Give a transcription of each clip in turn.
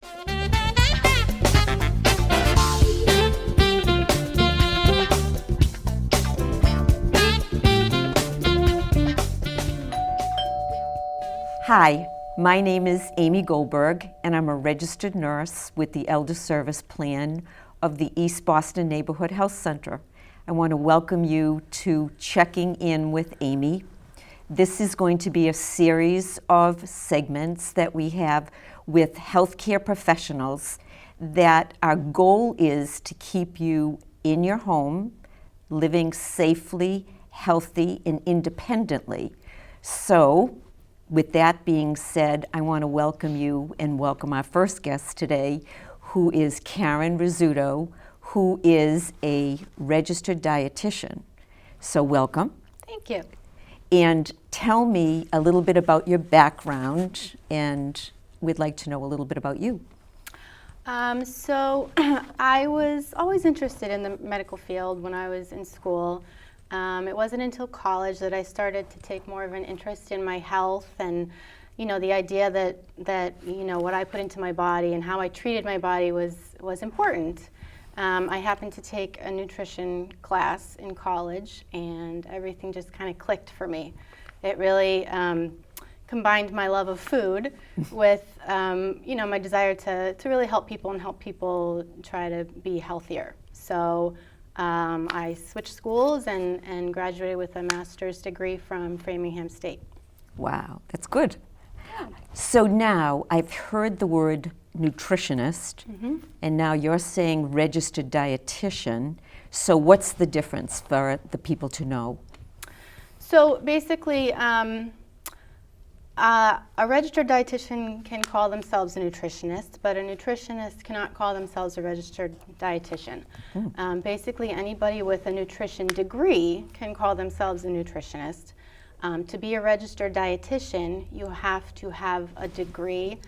Hi, my name is Amy Goldberg, and I'm a registered nurse with the Elder Service Plan of the East Boston Neighborhood Health Center. I want to welcome you to Checking In with Amy. This is going to be a series of segments that we have with healthcare professionals that our goal is to keep you in your home, living safely, healthy, and independently. So, with that being said, I want to welcome you and welcome our first guest today, who is Karen Rizzuto, who is a registered dietitian. So welcome. Thank you. And tell me a little bit about your background, and we'd like to know a little bit about you. So I was always interested in the medical field when I was in school. It wasn't until college that I started to take more of an interest in my health and, the idea that what I put into my body and how I treated my body was important. I happened to take a nutrition class in college, and everything just kind of clicked for me. It really combined my love of food with, my desire to really help people and help people try to be healthier. So I switched schools and graduated with a master's degree from Framingham State. Wow, that's good. So now I've heard the word nutritionist, and now you're saying registered dietitian. So what's the difference for the people to know? So basically, a registered dietitian can call themselves a nutritionist, but a nutritionist cannot call themselves a registered dietitian. Basically, anybody with a nutrition degree can call themselves a nutritionist. To be a registered dietitian, you have to have a degree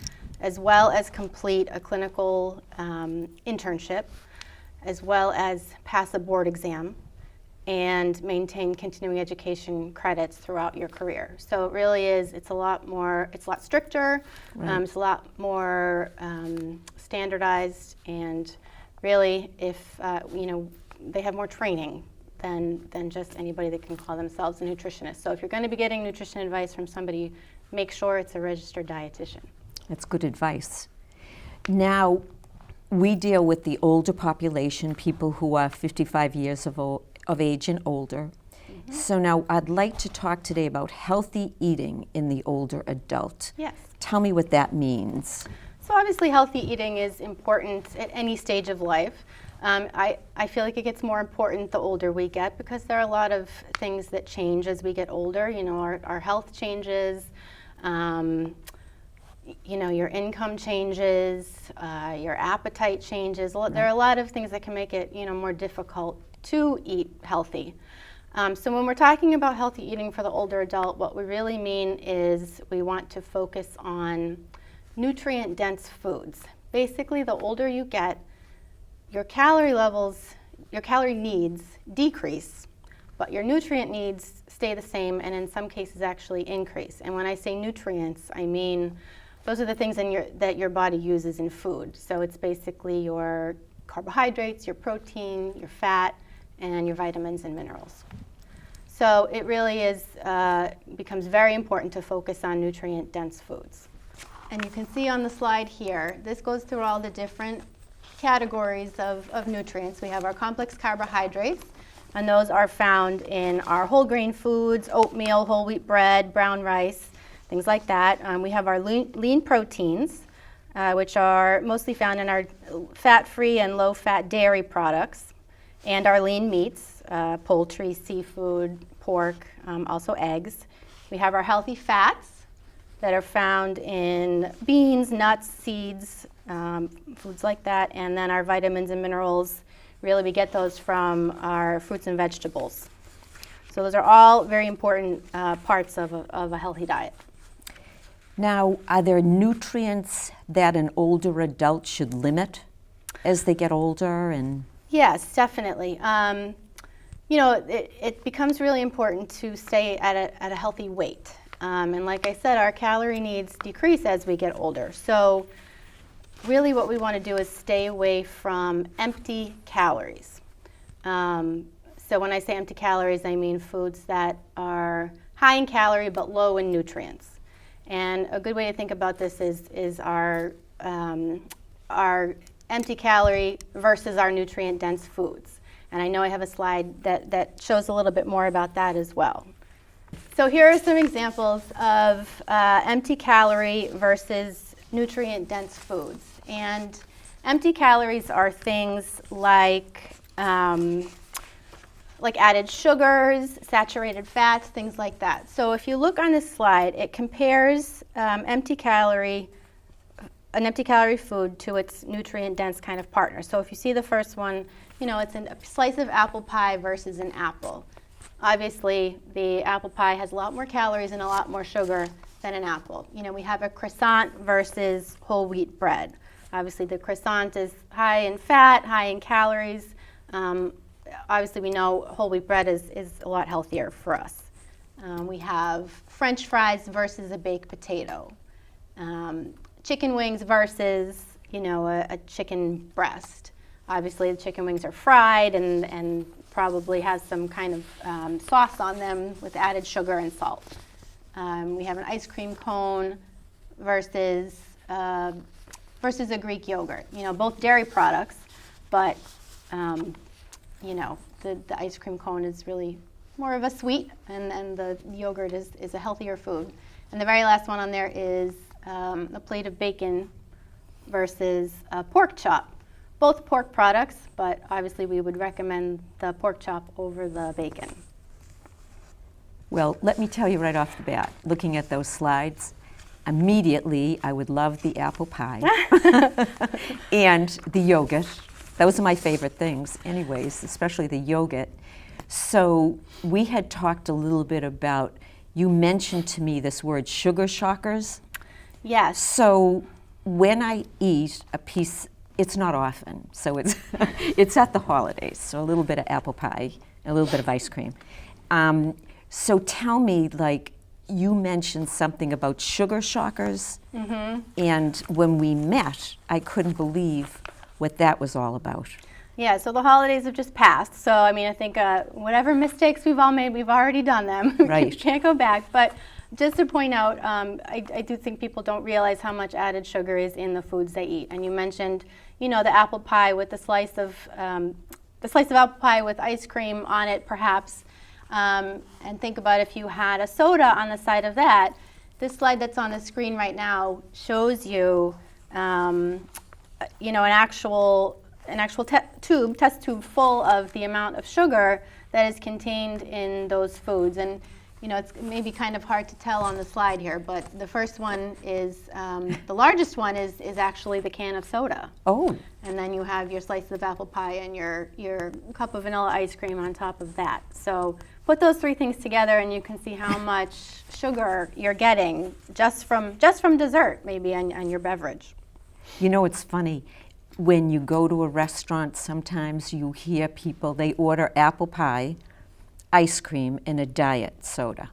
as well as complete a clinical internship, as well as pass a board exam and maintain continuing education credits throughout your career. So it really is, it's a lot stricter, right. It's a lot more standardized, and really if, they have more training than just anybody that can call themselves a nutritionist. So if you're going to be getting nutrition advice from somebody, make sure it's a registered dietitian. That's good advice. Now, we deal with the older population, people who are 55 years of age and older. So now I'd like to talk today about healthy eating in the older adult. Yes. Tell me what that means. So obviously healthy eating is important at any stage of life. I feel like it gets more important the older we get, because there are a lot of things that change as we get older. Our health changes, your income changes, your appetite changes. There are a lot of things that can make it, more difficult to eat healthy. So when we're talking about healthy eating for the older adult, what we really mean is we want to focus on nutrient-dense foods. Basically, the older you get, your calorie needs decrease, but your nutrient needs stay the same, and in some cases actually increase. And when I say nutrients, I mean those are the things that your body uses in food. So it's basically your carbohydrates, your protein, your fat, and your vitamins and minerals. So it really becomes very important to focus on nutrient-dense foods. And you can see on the slide here, this goes through all the different categories of nutrients. We have our complex carbohydrates, and those are found in our whole grain foods, oatmeal, whole wheat bread, brown rice, things like that. We have our lean proteins, which are mostly found in our fat-free and low-fat dairy products, and our lean meats, poultry, seafood, pork, also eggs. We have our healthy fats that are found in beans, nuts, seeds, foods like that, and then our vitamins and minerals, really we get those from our fruits and vegetables. So those are all very important parts of a healthy diet. Now, are there nutrients that an older adult should limit as they get older? And yes, definitely. It becomes really important to stay at a healthy weight. And like I said, our calorie needs decrease as we get older. So really what we want to do is stay away from empty calories. So when I say empty calories, I mean foods that are high in calorie but low in nutrients. And a good way to think about this is our empty calorie versus our nutrient-dense foods. And I know I have a slide that shows a little bit more about that as well. So here are some examples of empty calorie versus nutrient-dense foods. And empty calories are things like added sugars, saturated fats, things like that. So if you look on this slide, it compares an empty calorie food to its nutrient-dense kind of partner. So if you see the first one, it's a slice of apple pie versus an apple. Obviously, the apple pie has a lot more calories and a lot more sugar than an apple. We have a croissant versus whole wheat bread. Obviously, the croissant is high in fat, high in calories. Obviously, we know whole wheat bread is a lot healthier for us. We have French fries versus a baked potato. Chicken wings versus, a chicken breast. Obviously, the chicken wings are fried and probably has some kind of sauce on them with added sugar and salt. We have an ice cream cone versus a Greek yogurt. Both dairy products, but the ice cream cone is really more of a sweet, and the yogurt is a healthier food. And the very last one on there is a plate of bacon versus a pork chop. Both pork products, but obviously we would recommend the pork chop over the bacon. Well, let me tell you right off the bat, looking at those slides, immediately I would love the apple pie and the yogurt. Those are my favorite things anyways, especially the yogurt. So we had talked a little bit about, you mentioned to me this word sugar shockers. Yes. So when I eat a piece, it's not often, so it's it's at the holidays, so a little bit of apple pie, a little bit of ice cream. So tell me, you mentioned something about sugar shockers, and when we met, I couldn't believe what that was all about. Yeah, so the holidays have just passed, so I think whatever mistakes we've all made, we've already done them. Right. Can't go back, but just to point out, I do think people don't realize how much added sugar is in the foods they eat. And you mentioned, the apple pie with the slice of apple pie with ice cream on it, perhaps. And think about if you had a soda on the side of that. This slide that's on the screen right now shows you, an actual test tube full of the amount of sugar that is contained in those foods. And it's maybe kind of hard to tell on the slide here, but the first one is, the largest one is actually the can of soda. Oh. And then you have your slice of apple pie and your cup of vanilla ice cream on top of that. So put those three things together and you can see how much sugar you're getting just from dessert, maybe, on your beverage. It's funny. When you go to a restaurant, sometimes you hear people, they order apple pie, ice cream, and a diet soda.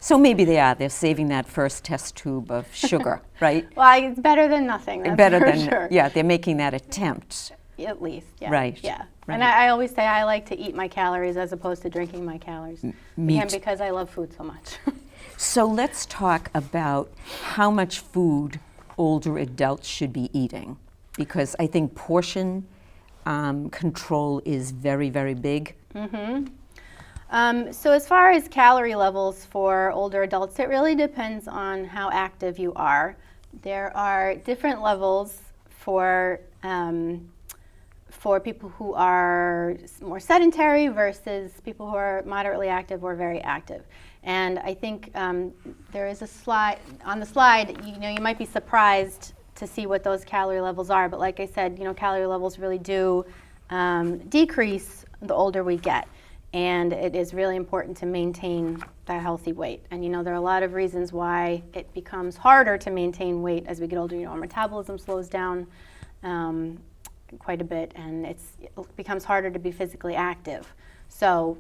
So maybe they're saving that first test tube of sugar, right? Well, it's better than nothing, that's sure. Yeah, they're making that attempt. At least, yeah. Right. Yeah. Right. And I always say I like to eat my calories as opposed to drinking my calories. Me Again, because I love food so much. So let's talk about how much food older adults should be eating, because I think portion control is very, very big. So as far as calorie levels for older adults, it really depends on how active you are. There are different levels for people who are more sedentary versus people who are moderately active or very active. And I think there is a slide, on the slide, you might be surprised to see what those calorie levels are, but like I said, calorie levels really do decrease the older we get. And it is really important to maintain that healthy weight. And there are a lot of reasons why it becomes harder to maintain weight as we get older. Our metabolism slows down quite a bit, and it becomes harder to be physically active. So,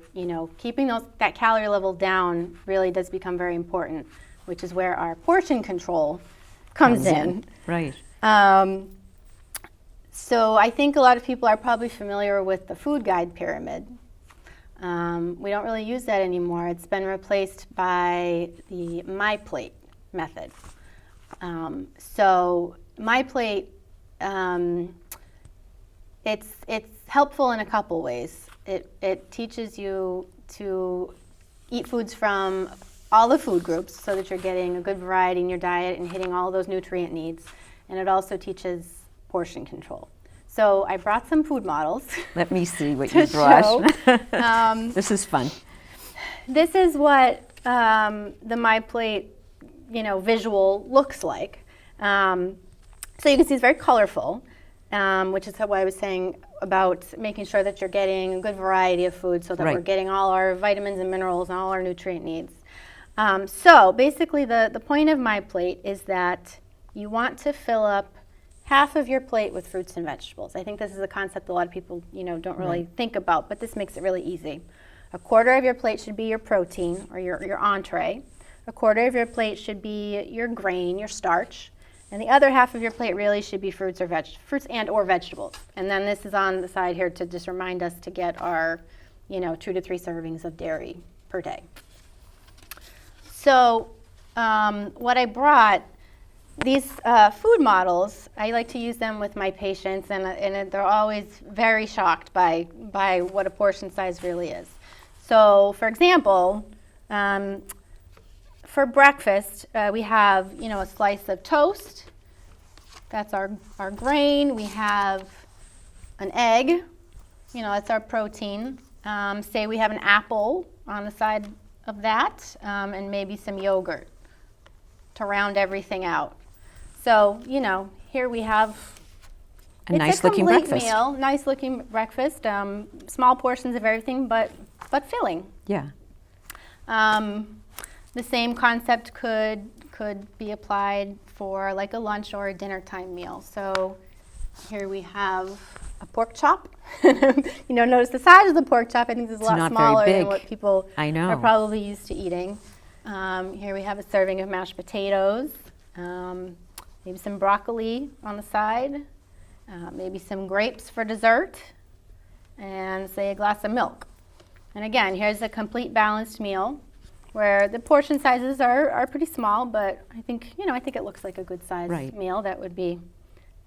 keeping that calorie level down really does become very important, which is where our portion control comes in. Right. So I think a lot of people are probably familiar with the food guide pyramid. We don't really use that anymore. It's been replaced by the My Plate method. So My Plate, it's helpful in a couple ways. It teaches you to eat foods from all the food groups so that you're getting a good variety in your diet and hitting all those nutrient needs. And it also teaches portion control. So I brought some food models. Let me see what you brought. This is fun. This is what the My Plate, visual looks like. So you can see it's very colorful, which is what I was saying about making sure that you're getting a good variety of food so that we're getting all our vitamins and minerals and all our nutrient needs. So basically the point of My Plate is that you want to fill up half of your plate with fruits and vegetables. I think this is a concept a lot of people, don't really think about, but this makes it really easy. A quarter of your plate should be your protein or your entree. A quarter of your plate should be your grain, your starch. And the other half of your plate really should be fruits and or vegetables. And then this is on the side here to just remind us to get our, 2 to 3 servings of dairy per day. So what I brought, these food models, I like to use them with my patients, and they're always very shocked by what a portion size really is. So, for example, for breakfast, we have a slice of toast. That's our grain. We have an egg. That's our protein. Say we have an apple on the side of that, and maybe some yogurt to round everything out. So, here we have a nice-looking breakfast. Meal, nice-looking breakfast. Small portions of everything, but filling. Yeah. The same concept could be applied for like a lunch or a dinner time meal. So, here we have a pork chop. Notice the size of the pork chop. I think this is a lot smaller than what people are probably used to eating. Here we have a serving of mashed potatoes, maybe some broccoli on the side, maybe some grapes for dessert, and say a glass of milk. And again, here's a complete balanced meal where the portion sizes are pretty small, but I think it looks like a good sized meal that would be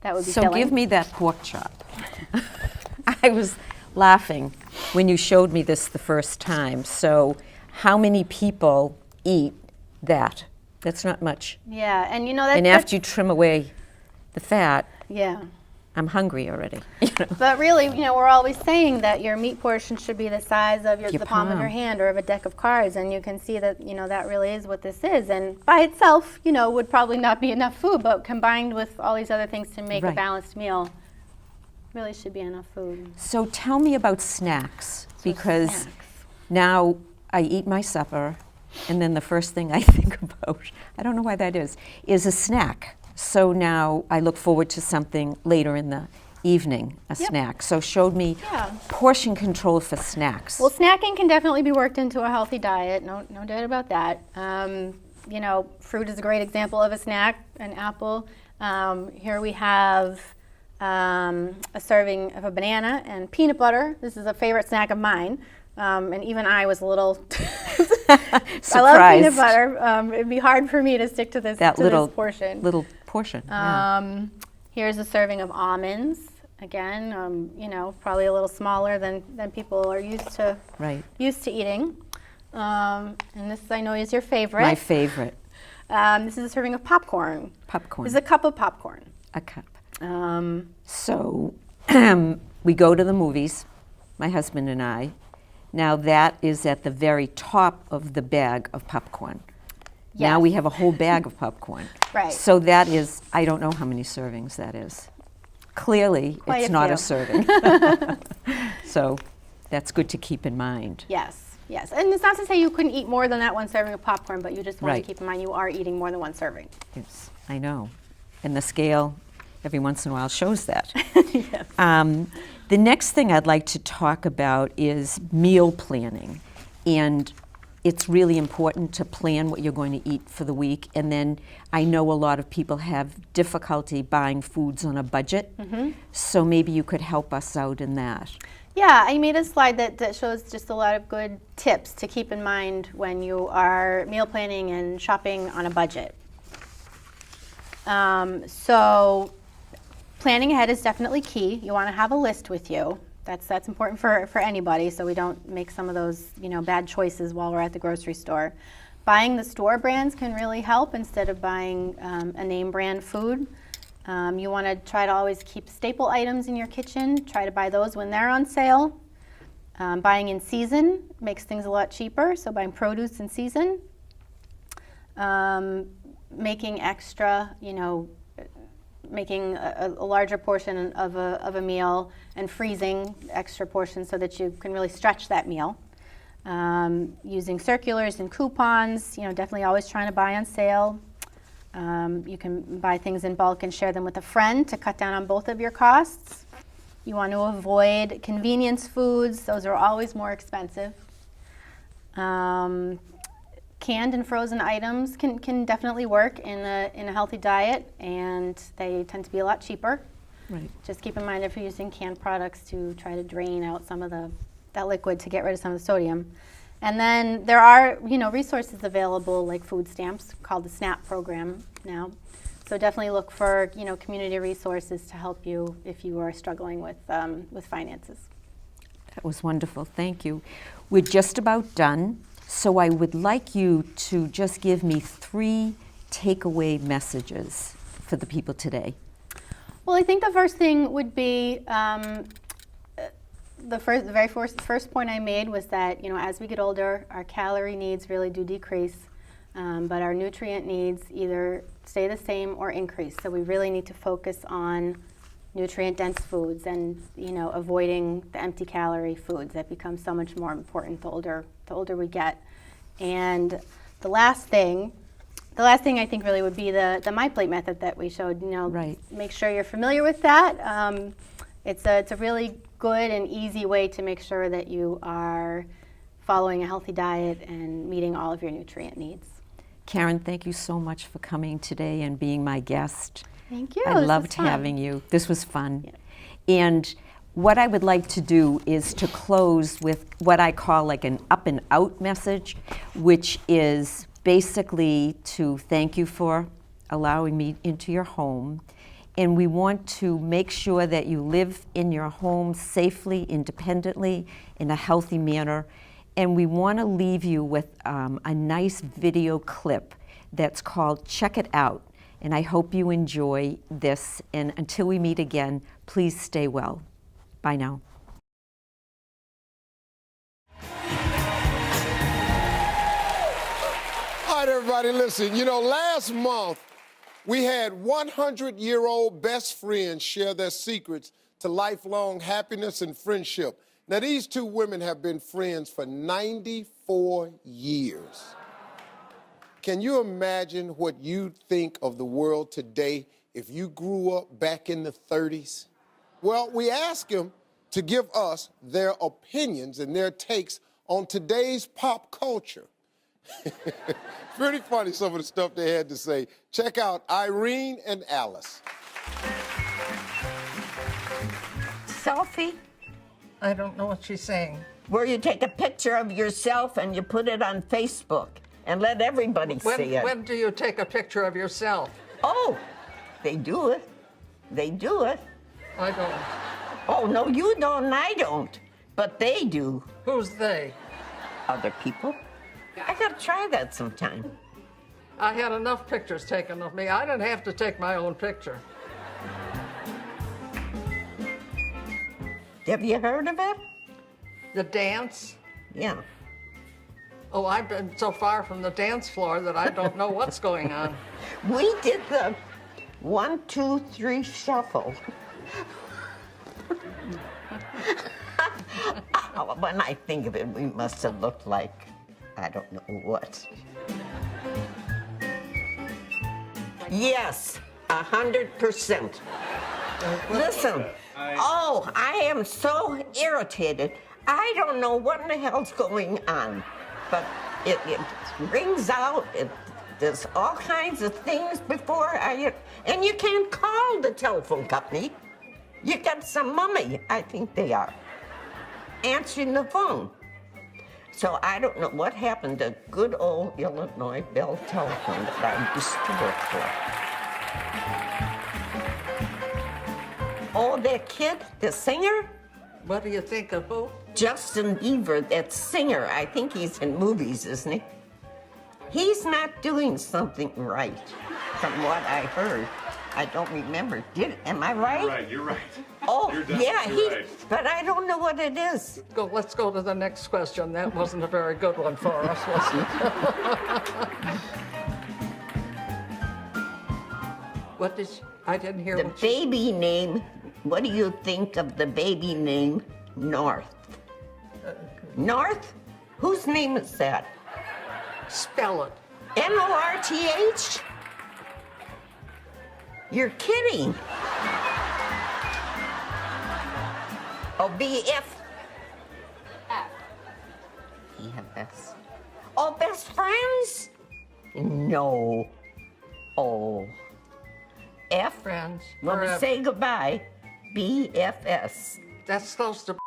so filling. Give me that pork chop. I was laughing when you showed me this the first time. So how many people eat that? That's not much. Yeah, and and after you trim away the fat, yeah, I'm hungry already. But really, we're always saying that your meat portion should be the size of the palm of your hand or of a deck of cards, and you can see that that really is what this is. And by itself, would probably not be enough food, but combined with all these other things to make a balanced meal, really should be enough food. So tell me about snacks, because now I eat my supper, and then the first thing I think about, I don't know why that is a snack. So now I look forward to something later in the evening, a snack. So showed me portion control for snacks. Well, snacking can definitely be worked into a healthy diet, no doubt about that. Fruit is a great example of a snack, an apple. Here we have a serving of a banana and peanut butter. This is a favorite snack of mine. And even I was a little surprised. I love peanut butter. It'd be hard for me to stick to this portion. Little portion. Here's a serving of almonds. Again, probably a little smaller than people are used to eating. And this I know is your favorite. My favorite. This is a serving of popcorn. Popcorn. This is a cup of popcorn. A cup. So we go to the movies, my husband and I. Now that is at the very top of the bag of popcorn. Yes. Now we have a whole bag of popcorn. Right. So that is, I don't know how many servings that is. Clearly, it's not a serving. So that's good to keep in mind. Yes. And it's not to say you couldn't eat more than that one serving of popcorn, but you just want to keep in mind you are eating more than one serving. Yes, I know. And the scale, every once in a while, shows that. Yes. The next thing I'd like to talk about is meal planning. And it's really important to plan what you're going to eat for the week. And then I know a lot of people have difficulty buying foods on a budget. So maybe you could help us out in that. Yeah, I made a slide that shows just a lot of good tips to keep in mind when you are meal planning and shopping on a budget. So planning ahead is definitely key. You want to have a list with you. That's important for anybody, so we don't make some of those bad choices while we're at the grocery store. Buying the store brands can really help instead of buying a name brand food. You want to try to always keep staple items in your kitchen. Try to buy those when they're on sale. Buying in season makes things a lot cheaper, so buying produce in season. Making extra, making a larger portion of a meal and freezing extra portions so that you can really stretch that meal. Using circulars and coupons, definitely always trying to buy on sale. You can buy things in bulk and share them with a friend to cut down on both of your costs. You want to avoid convenience foods. Those are always more expensive. Canned and frozen items can definitely work in a healthy diet, and they tend to be a lot cheaper. Right. Just keep in mind if you're using canned products to try to drain out some of that liquid to get rid of some of the sodium. And then there are resources available like food stamps called the SNAP program now. So definitely look for community resources to help you if you are struggling with finances. That was wonderful. Thank you. We're just about done. So I would like you to just give me 3 takeaway messages for the people today. Well, I think the first thing would be the very first point I made was that as we get older, our calorie needs really do decrease, but our nutrient needs either stay the same or increase. So we really need to focus on nutrient-dense foods and avoiding the empty calorie foods that become so much more important the older we get. And the last thing I think really would be the My Plate method that we showed. Right. Make sure you're familiar with that. It's a really good and easy way to make sure that you are following a healthy diet and meeting all of your nutrient needs. Karen, thank you so much for coming today and being my guest. Thank you. I loved having you. This was fun. Yeah. And what I would like to do is to close with what I call like an up and out message, which is basically to thank you for allowing me into your home. And we want to make sure that you live in your home safely, independently, in a healthy manner. And we want to leave you with a nice video clip that's called Check It Out. And I hope you enjoy this. And until we meet again, please stay well. Bye now. All right, everybody, listen. Last month, we had 100-year-old best friends share their secrets to lifelong happiness and friendship. Now, these 2 women have been friends for 94 years. Can you imagine what you'd think of the world today if you grew up back in the 30s? Well, we asked them to give us their opinions and their takes on today's pop culture. Pretty funny, some of the stuff they had to say. Check out Irene and Alice. Selfie? I don't know what she's saying. Where you take a picture of yourself and you put it on Facebook and let everybody see it. When do you take a picture of yourself? Oh, they do it. They do it. I don't. Oh, no, you don't and I don't. But they do. Who's they? Other people. I gotta try that sometime. I had enough pictures taken of me. I didn't have to take my own picture. Have you heard of it? The dance? Yeah. Oh, I've been so far from the dance floor that I don't know what's going on. We did the 1, 2, 3 shuffle. When I think of it, we must have looked like, I don't know what. Yes, 100%. Listen, I am so irritated. I don't know what in the hell's going on. But It rings out. There's all kinds of things before and you can't call the telephone company. You got some mummy, I think they are, answering the phone. So I don't know what happened to good old Illinois Bell Telephone that I used to work for. Oh, that kid, the singer? What do you think of who? Justin Bieber, that singer. I think he's in movies, isn't he? He's not doing something right, from what I heard. I don't remember. Am I right? You're right. Oh, You're yeah, definitely right. but I don't know what it is. Let's go to the next question. That wasn't a very good one for us, was it? I didn't hear The baby name, what do you think of the baby name North? North? Whose name is that? Spell it. North? You're kidding. Oh, BF. BFS. Oh, best friends? No. Oh. F. Friends. Well, we Forever. say goodbye. BFS. That's close to.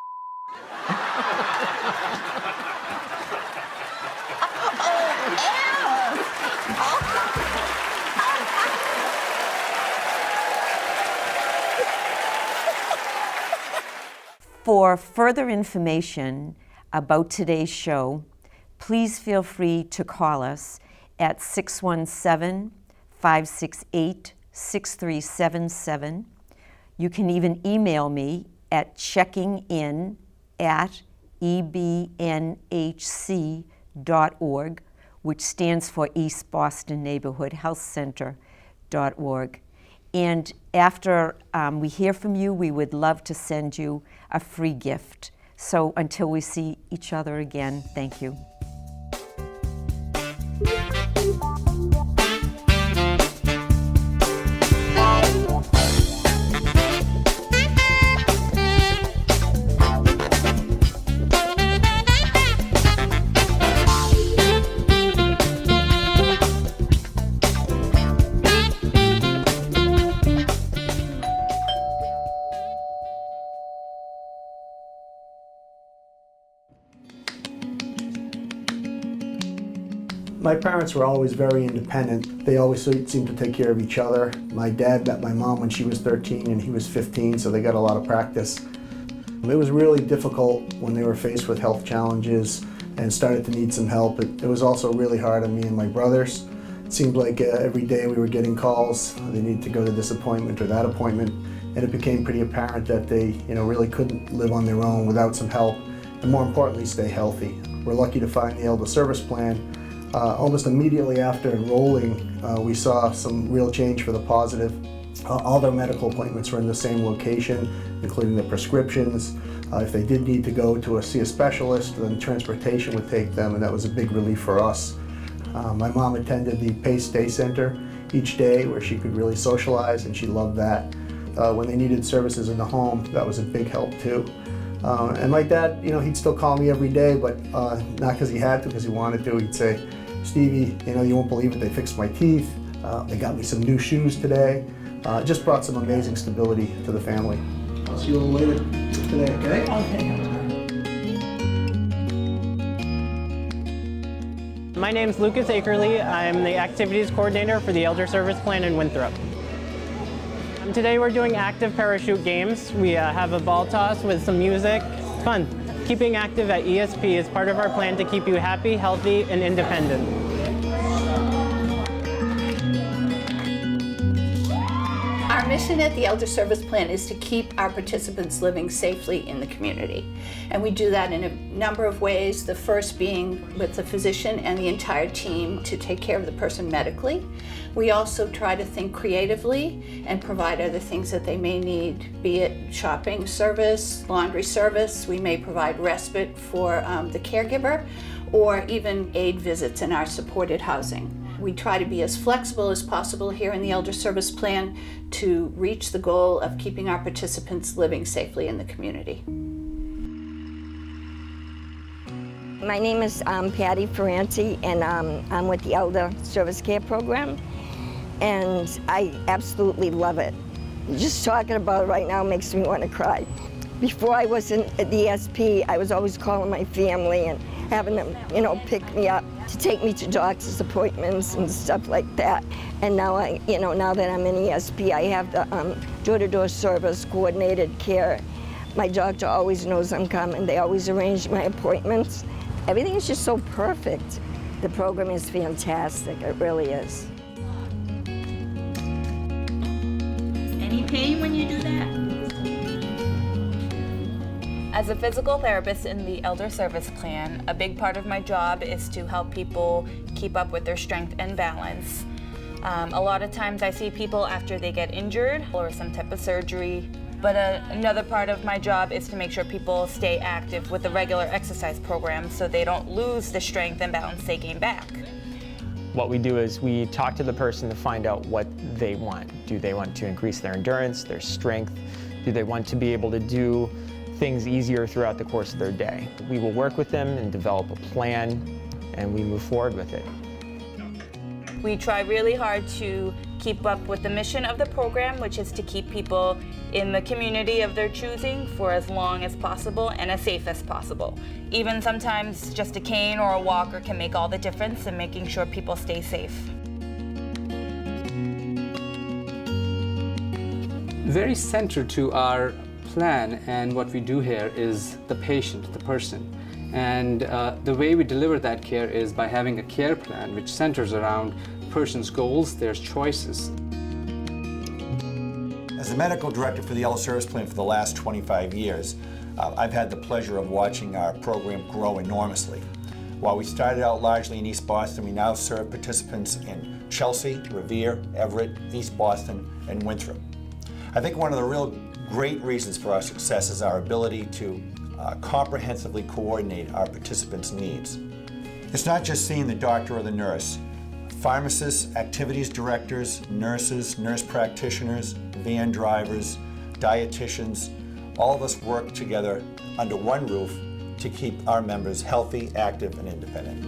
For further information about today's show, please feel free to call us at 617-568-6377. You can even email me at checkingin@ebnhc.org, which stands for East Boston Neighborhood Health Center.org. And after we hear from you, we would love to send you a free gift. So until we see each other again, thank you. My parents were always very independent. They always seemed to take care of each other. My dad met my mom when she was 13 and he was 15, so they got a lot of practice. It was really difficult when they were faced with health challenges and started to need some help. It was also really hard on me and my brothers. It seemed like every day we were getting calls. They needed to go to this appointment or that appointment, and it became pretty apparent that they really couldn't live on their own without some help, and more importantly, stay healthy. We're lucky to find the Elder Service Plan. Almost immediately after enrolling, we saw some real change for the positive. All their medical appointments were in the same location, including the prescriptions. If they did need to go to see a specialist, then transportation would take them, and that was a big relief for us. My mom attended the PACE Day Center each day where she could really socialize, and she loved that. When they needed services in the home, that was a big help too. And my dad, he'd still call me every day, but not because he had to, because he wanted to. He'd say, "Stevie, you won't believe it, they fixed my teeth. They got me some new shoes today." Just brought some amazing stability to the family. I'll see you a little later today, okay? Okay. My name's Lucas Akerley. I'm the activities coordinator for the Elder Service Plan in Winthrop. Today we're doing active parachute games. We have a ball toss with some music. It's fun. Keeping active at ESP is part of our plan to keep you happy, healthy, and independent. Our mission at the Elder Service Plan is to keep our participants living safely in the community. And we do that in a number of ways, the first being with the physician and the entire team to take care of the person medically. We also try to think creatively and provide other things that they may need, be it shopping service, laundry service. We may provide respite for the caregiver, or even aid visits in our supported housing. We try to be as flexible as possible here in the Elder Service Plan to reach the goal of keeping our participants living safely in the community. My name is Patty Ferranti, and I'm with the Elder Service Care Program, and I absolutely love it. Just talking about it right now makes me want to cry. Before I was in the ESP, I was always calling my family and having them, pick me up to take me to doctor's appointments and stuff like that. And now now that I'm in ESP, I have the door-to-door service, coordinated care. My doctor always knows I'm coming. They always arrange my appointments. Everything is just so perfect. The program is fantastic, it really is. Any pain when you do that? As a physical therapist in the Elder Service Plan, a big part of my job is to help people keep up with their strength and balance. A lot of times I see people after they get injured or some type of surgery, but another part of my job is to make sure people stay active with a regular exercise program so they don't lose the strength and balance they gain back. What we do is we talk to the person to find out what they want. Do they want to increase their endurance, their strength? Do they want to be able to do things easier throughout the course of their day? We will work with them and develop a plan, and we move forward with it. We try really hard to keep up with the mission of the program, which is to keep people in the community of their choosing for as long as possible and as safe as possible. Even sometimes just a cane or a walker can make all the difference in making sure people stay safe. Very central to our plan and what we do here is the patient, the person. And the way we deliver that care is by having a care plan which centers around the person's goals, their choices. As the medical director for the Elder Service Plan for the last 25 years, I've had the pleasure of watching our program grow enormously. While we started out largely in East Boston, we now serve participants in Chelsea, Revere, Everett, East Boston, and Winthrop. I think one of the real great reasons for our success is our ability to comprehensively coordinate our participants' needs. It's not just seeing the doctor or the nurse. Pharmacists, activities directors, nurses, nurse practitioners, van drivers, dietitians, all of us work together under one roof to keep our members healthy, active, and independent.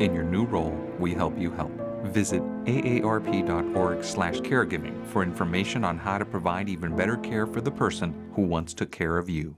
In your new role, we help you help. Visit aarp.org/caregiving for information on how to provide even better care for the person who once took care of you.